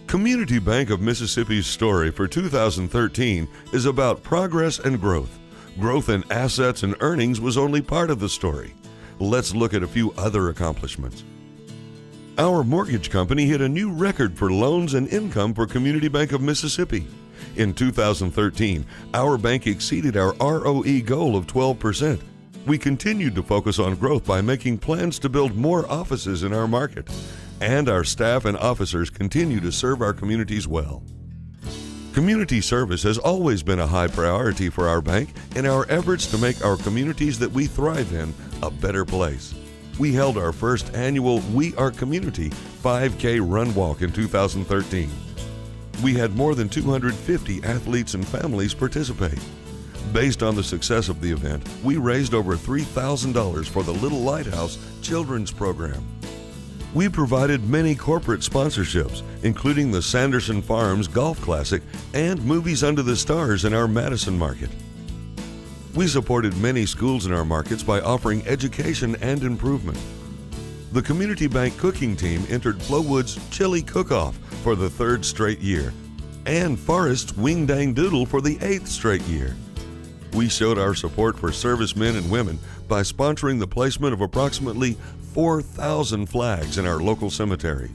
Community Bank of Mississippi's story for 2013 is about progress and growth. Growth in assets and earnings was only part of the story. Let's look at a few other accomplishments. Our mortgage company hit a new record for loans and income for Community Bank of Mississippi. In 2013, our bank exceeded our ROE goal of 12%. We continued to focus on growth by making plans to build more offices in our market. And our staff and officers continue to serve our communities well. Community service has always been a high priority for our bank in our efforts to make our communities that we thrive in a better place. We held our first annual We Are Community 5K Run Walk in 2013. We had more than 250 athletes and families participate. Based on the success of the event, we raised over $3,000 for the Little Lighthouse Children's Program. We provided many corporate sponsorships, including the Sanderson Farms Golf Classic and Movies Under the Stars in our Madison market. We supported many schools in our markets by offering education and improvement. The Community Bank cooking team entered Flowood's Chili Cook-Off for the 3rd straight year and Forest's Wing Dang Doodle for the 8th straight year. We showed our support for servicemen and women by sponsoring the placement of approximately 4,000 flags in our local cemeteries.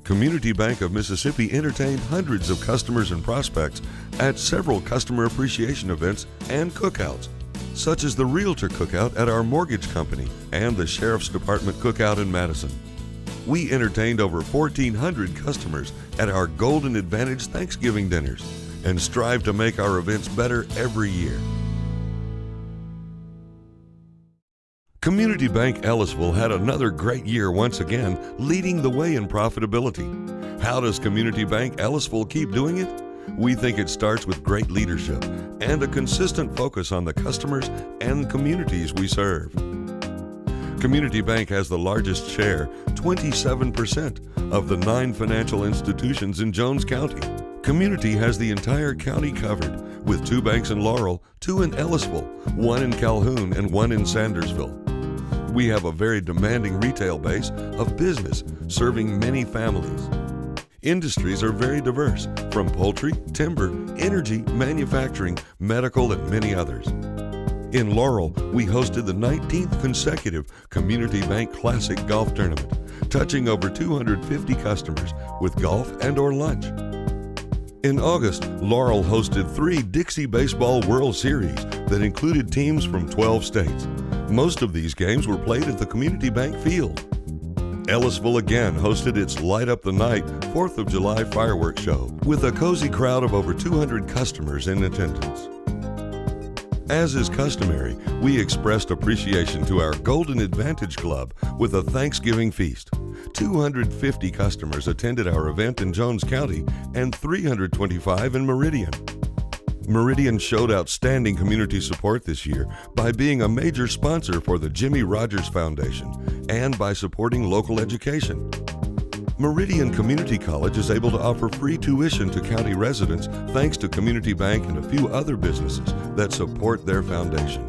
Community Bank of Mississippi entertained hundreds of customers and prospects at several customer appreciation events and cookouts, such as the Realtor Cookout at our mortgage company and the Sheriff's Department Cookout in Madison. We entertained over 1,400 customers at our Golden Advantage Thanksgiving dinners and strive to make our events better every year. Community Bank Ellisville had another great year once again, leading the way in profitability. How does Community Bank Ellisville keep doing it? We think it starts with great leadership and a consistent focus on the customers and communities we serve. Community Bank has the largest share, 27%, of the 9 financial institutions in Jones County. Community has the entire county covered, with 2 banks in Laurel, 2 in Ellisville, 1 in Calhoun, and 1 in Sandersville. We have a very demanding retail base of business serving many families. Industries are very diverse, from poultry, timber, energy, manufacturing, medical, and many others. In Laurel, we hosted the 19th consecutive Community Bank Classic Golf Tournament, touching over 250 customers with golf and/or lunch. In August, Laurel hosted 3 Dixie Baseball World Series that included teams from 12 states. Most of these games were played at the Community Bank Field. Ellisville again hosted its Light Up the Night 4th of July fireworks show with a cozy crowd of over 200 customers in attendance. As is customary, we expressed appreciation to our Golden Advantage Club with a Thanksgiving feast. 250 customers attended our event in Jones County and 325 in Meridian. Meridian showed outstanding community support this year by being a major sponsor for the Jimmy Rogers Foundation and by supporting local education. Meridian Community College is able to offer free tuition to county residents thanks to Community Bank and a few other businesses that support their foundation.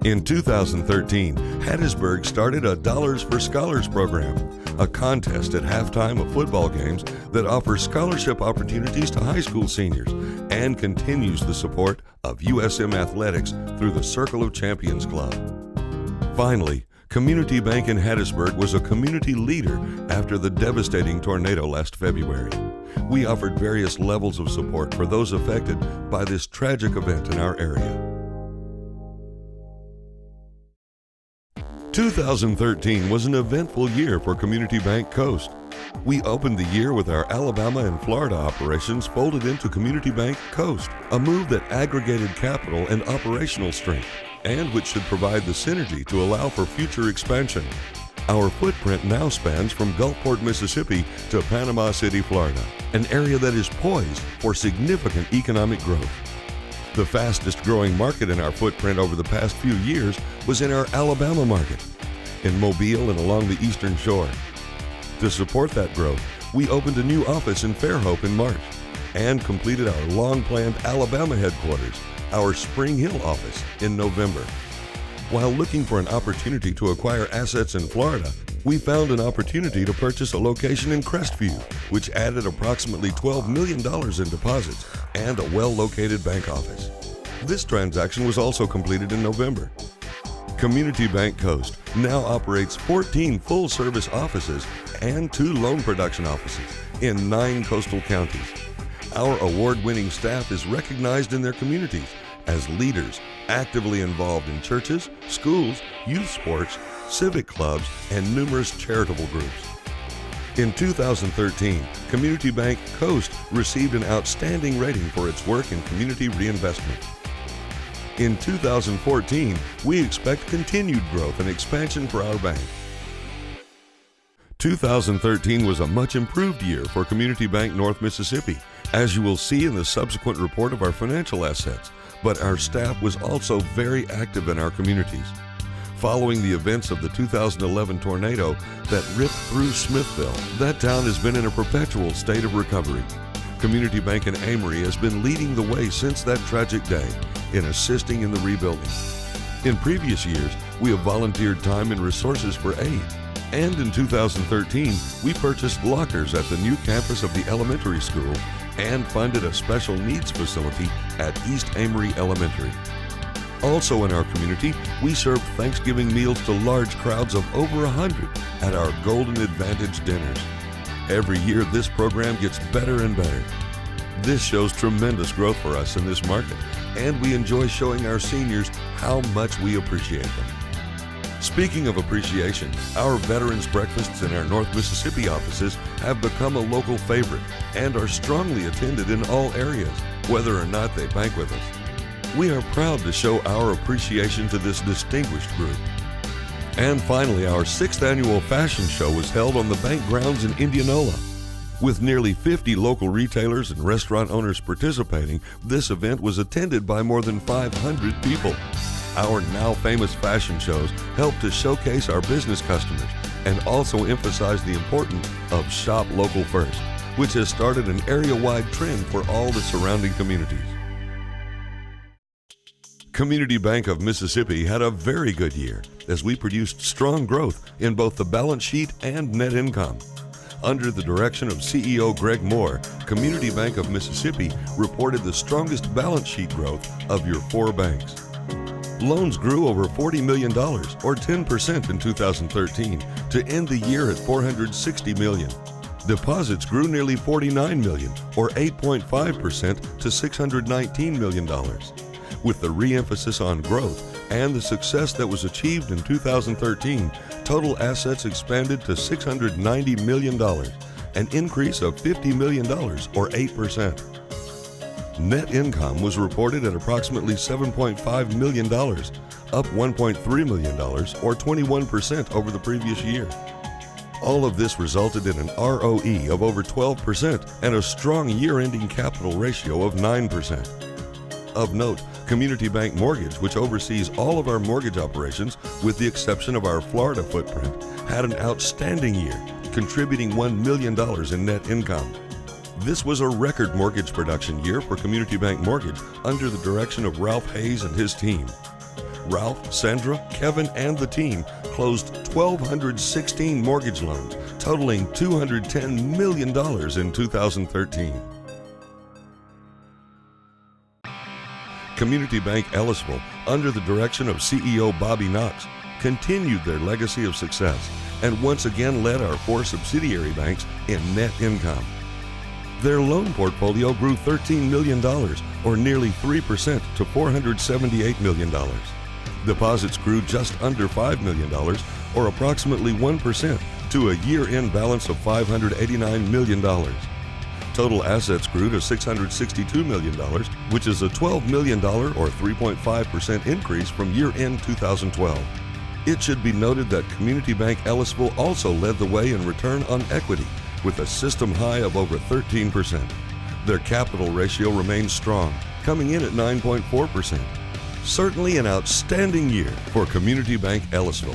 In 2013, Hattiesburg started a Dollars for Scholars program, a contest at halftime of football games that offers scholarship opportunities to high school seniors and continues the support of USM Athletics through the Circle of Champions Club. Finally, Community Bank in Hattiesburg was a community leader after the devastating tornado last February. We offered various levels of support for those affected by this tragic event in our area. 2013 was an eventful year for Community Bank Coast. We opened the year with our Alabama and Florida operations folded into Community Bank Coast, a move that aggregated capital and operational strength, and which should provide the synergy to allow for future expansion. Our footprint now spans from Gulfport, Mississippi to Panama City, Florida, an area that is poised for significant economic growth. The fastest growing market in our footprint over the past few years was in our Alabama market, in Mobile and along the Eastern Shore. To support that growth, we opened a new office in Fairhope in March and completed our long-planned Alabama headquarters, our Spring Hill office, in November. While looking for an opportunity to acquire assets in Florida, we found an opportunity to purchase a location in Crestview, which added approximately $12 million in deposits and a well-located bank office. This transaction was also completed in November. Community Bank Coast now operates 14 full-service offices and 2 loan production offices in 9 coastal counties. Our award-winning staff is recognized in their communities as leaders actively involved in churches, schools, youth sports, civic clubs, and numerous charitable groups. In 2013, Community Bank Coast received an outstanding rating for its work in community reinvestment. In 2014, we expect continued growth and expansion for our bank. 2013 was a much improved year for Community Bank North Mississippi, as you will see in the subsequent report of our financial assets, but our staff was also very active in our communities. Following the events of the 2011 tornado that ripped through Smithville, that town has been in a perpetual state of recovery. Community Bank in Amory has been leading the way since that tragic day in assisting in the rebuilding. In previous years, we have volunteered time and resources for aid. And in 2013, we purchased lockers at the new campus of the elementary school and funded a special needs facility at East Amory Elementary. Also in our community, we served Thanksgiving meals to large crowds of over 100 at our Golden Advantage dinners. Every year, this program gets better and better. This shows tremendous growth for us in this market, and we enjoy showing our seniors how much we appreciate them. Speaking of appreciation, our Veterans Breakfasts in our North Mississippi offices have become a local favorite and are strongly attended in all areas, whether or not they bank with us. We are proud to show our appreciation to this distinguished group. And finally, our 6th annual fashion show was held on the bank grounds in Indianola. With nearly 50 local retailers and restaurant owners participating, this event was attended by more than 500 people. Our now famous fashion shows help to showcase our business customers and also emphasize the importance of Shop Local First, which has started an area-wide trend for all the surrounding communities. Community Bank of Mississippi had a very good year as we produced strong growth in both the balance sheet and net income. Under the direction of CEO Greg Moore, Community Bank of Mississippi reported the strongest balance sheet growth of your 4 banks. Loans grew over $40 million, or 10% in 2013, to end the year at $460 million. Deposits grew nearly $49 million, or 8.5% to $619 million. With the re-emphasis on growth and the success that was achieved in 2013, total assets expanded to $690 million, an increase of $50 million, or 8%. Net income was reported at approximately $7.5 million, up $1.3 million, or 21% over the previous year. All of this resulted in an ROE of over 12% and a strong year-ending capital ratio of 9%. Of note, Community Bank Mortgage, which oversees all of our mortgage operations with the exception of our Florida footprint, had an outstanding year, contributing $1 million in net income. This was a record mortgage production year for Community Bank Mortgage under the direction of Ralph Hayes and his team. Ralph, Sandra, Kevin, and the team closed 1,216 mortgage loans, totaling $210 million in 2013. Community Bank Ellisville, under the direction of CEO Bobby Knox, continued their legacy of success and once again led our 4 subsidiary banks in net income. Their loan portfolio grew $13 million, or nearly 3% to $478 million. Deposits grew just under $5 million, or approximately 1%, to a year-end balance of $589 million. Total assets grew to $662 million, which is a $12 million, or 3.5% increase from year-end 2012. It should be noted that Community Bank Ellisville also led the way in return on equity, with a system high of over 13%. Their capital ratio remains strong, coming in at 9.4%. Certainly an outstanding year for Community Bank Ellisville.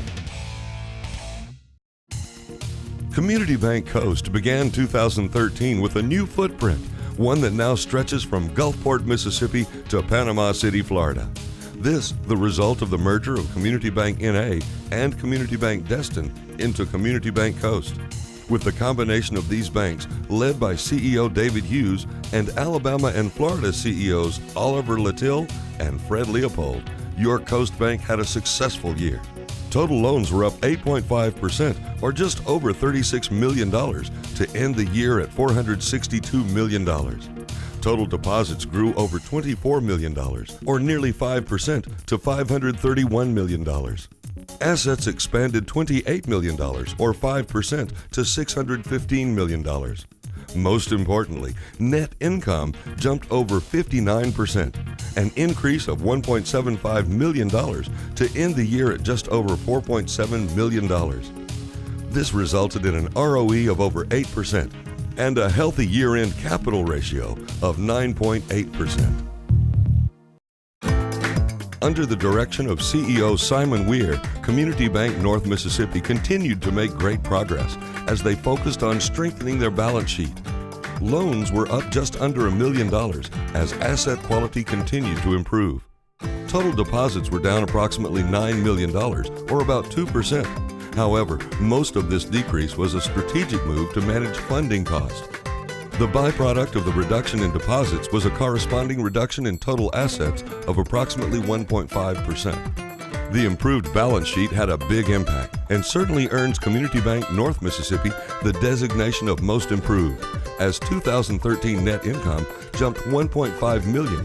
Community Bank Coast began 2013 with a new footprint, one that now stretches from Gulfport, Mississippi to Panama City, Florida. This, the result of the merger of Community Bank NA and Community Bank Destin into Community Bank Coast. With the combination of these banks, led by CEO David Hughes and Alabama and Florida CEOs Oliver Latil and Fred Leopold, your Coast Bank had a successful year. Total loans were up 8.5%, or just over $36 million, to end the year at $462 million. Total deposits grew over $24 million, or nearly 5%, to $531 million. Assets expanded $28 million, or 5%, to $615 million. Most importantly, net income jumped over 59%, an increase of $1.75 million to end the year at just over $4.7 million. This resulted in an ROE of over 8% and a healthy year-end capital ratio of 9.8%. Under the direction of CEO Simon Weir, Community Bank North Mississippi continued to make great progress as they focused on strengthening their balance sheet. Loans were up just under $1 million as asset quality continued to improve. Total deposits were down approximately $9 million, or about 2%. However, most of this decrease was a strategic move to manage funding costs. The byproduct of the reduction in deposits was a corresponding reduction in total assets of approximately 1.5%. The improved balance sheet had a big impact and certainly earns Community Bank North Mississippi the designation of Most Improved, as 2013 net income jumped $1.5 million,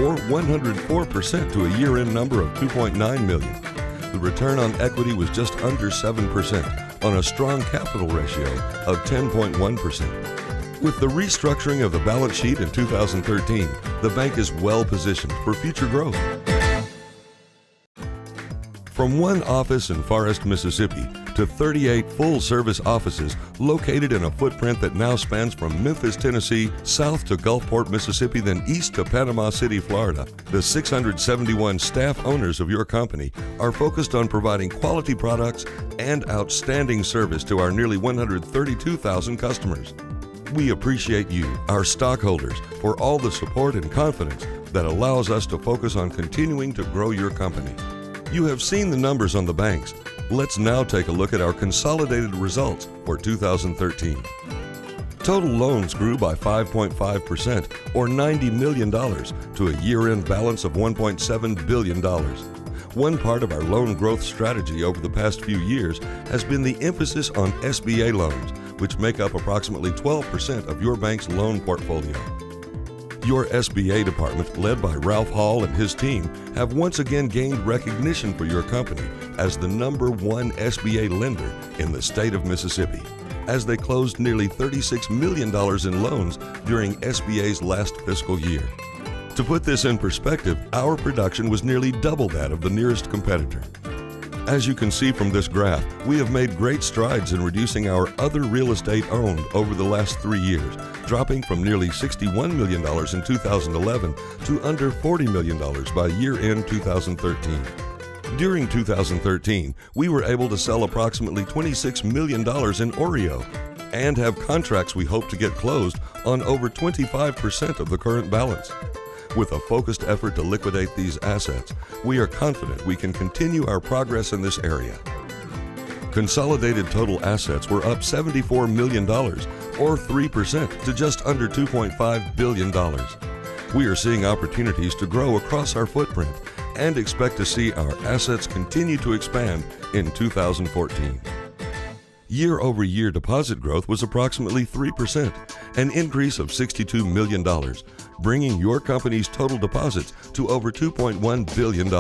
or 104%, to a year-end number of $2.9 million. The return on equity was just under 7% on a strong capital ratio of 10.1%. With the restructuring of the balance sheet in 2013, the bank is well positioned for future growth. From one office in Forest, Mississippi, to 38 full-service offices located in a footprint that now spans from Memphis, Tennessee, south to Gulfport, Mississippi, then east to Panama City, Florida, the 671 staff owners of your company are focused on providing quality products and outstanding service to our nearly 132,000 customers. We appreciate you, our stockholders, for all the support and confidence that allows us to focus on continuing to grow your company. You have seen the numbers on the banks. Let's now take a look at our consolidated results for 2013. Total loans grew by 5.5%, or $90 million, to a year-end balance of $1.7 billion. One part of our loan growth strategy over the past few years has been the emphasis on SBA loans, which make up approximately 12% of your bank's loan portfolio. Your SBA department, led by Ralph Hall and his team, have once again gained recognition for your company as the #1 SBA lender in the state of Mississippi, as they closed nearly $36 million in loans during SBA's last fiscal year. To put this in perspective, our production was nearly double that of the nearest competitor. As you can see from this graph, we have made great strides in reducing our other real estate owned over the last 3 years, dropping from nearly $61 million in 2011 to under $40 million by year-end 2013. During 2013, we were able to sell approximately $26 million in OREO and have contracts we hope to get closed on over 25% of the current balance. With a focused effort to liquidate these assets, we are confident we can continue our progress in this area. Consolidated total assets were up $74 million, or 3%, to just under $2.5 billion. We are seeing opportunities to grow across our footprint and expect to see our assets continue to expand in 2014. Year-over-year deposit growth was approximately 3%, an increase of $62 million, bringing your company's total deposits to over $2.1 billion.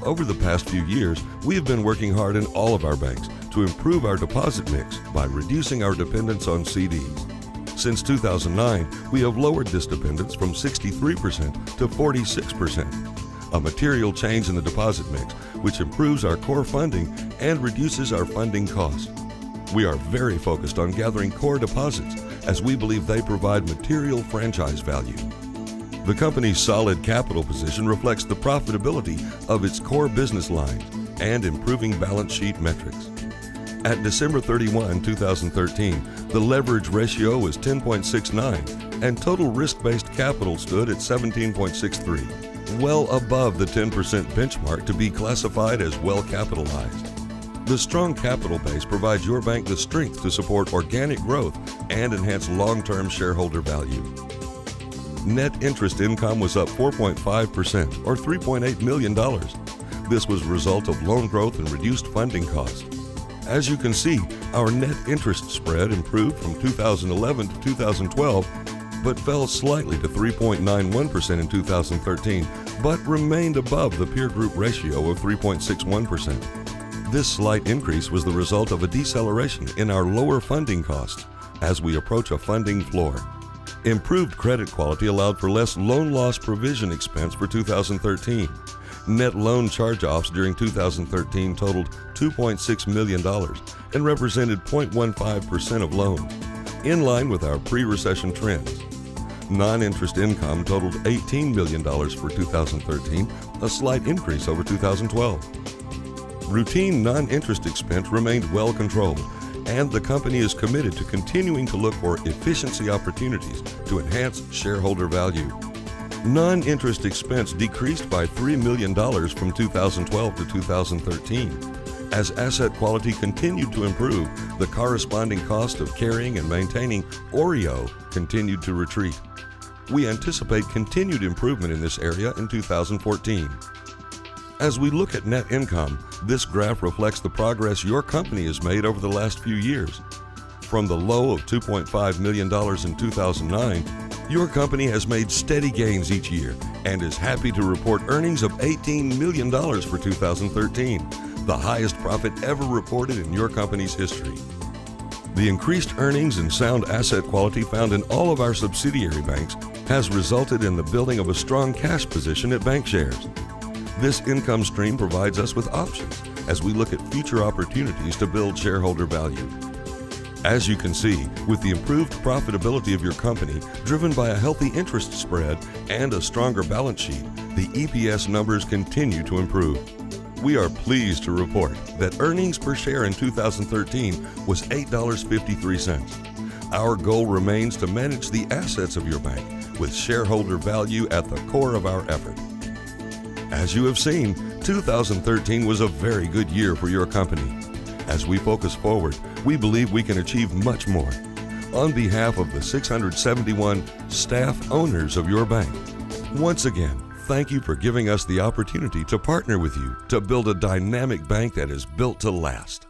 Over the past few years, we have been working hard in all of our banks to improve our deposit mix by reducing our dependence on CDs. Since 2009, we have lowered this dependence from 63% to 46%, a material change in the deposit mix which improves our core funding and reduces our funding costs. We are very focused on gathering core deposits as we believe they provide material franchise value. The company's solid capital position reflects the profitability of its core business lines and improving balance sheet metrics. At December 31, 2013, the leverage ratio was 10.69 and total risk-based capital stood at 17.63, well above the 10% benchmark to be classified as well capitalized. The strong capital base provides your bank the strength to support organic growth and enhance long-term shareholder value. Net interest income was up 4.5% or $3.8 million. This was a result of loan growth and reduced funding costs. As you can see, our net interest spread improved from 2011 to 2012, but fell slightly to 3.91% in 2013, but remained above the peer group ratio of 3.61%. This slight increase was the result of a deceleration in our lower funding costs as we approach a funding floor. Improved credit quality allowed for less loan loss provision expense for 2013. Net loan charge-offs during 2013 totaled $2.6 million and represented 0.15% of loans, in line with our pre-recession trends. Non-interest income totaled $18 million for 2013, a slight increase over 2012. Routine non-interest expense remained well controlled, and the company is committed to continuing to look for efficiency opportunities to enhance shareholder value. Non-interest expense decreased by $3 million from 2012 to 2013. As asset quality continued to improve, the corresponding cost of carrying and maintaining OREO continued to retreat. We anticipate continued improvement in this area in 2014. As we look at net income, this graph reflects the progress your company has made over the last few years. From the low of $2.5 million in 2009, your company has made steady gains each year and is happy to report earnings of $18 million for 2013, the highest profit ever reported in your company's history. The increased earnings and sound asset quality found in all of our subsidiary banks has resulted in the building of a strong cash position at bank shares. This income stream provides us with options as we look at future opportunities to build shareholder value. As you can see, with the improved profitability of your company, driven by a healthy interest spread and a stronger balance sheet, the EPS numbers continue to improve. We are pleased to report that earnings per share in 2013 was $8.53. Our goal remains to manage the assets of your bank with shareholder value at the core of our effort. As you have seen, 2013 was a very good year for your company. As we focus forward, we believe we can achieve much more. On behalf of the 671 staff owners of your bank, once again, thank you for giving us the opportunity to partner with you to build a dynamic bank that is built to last.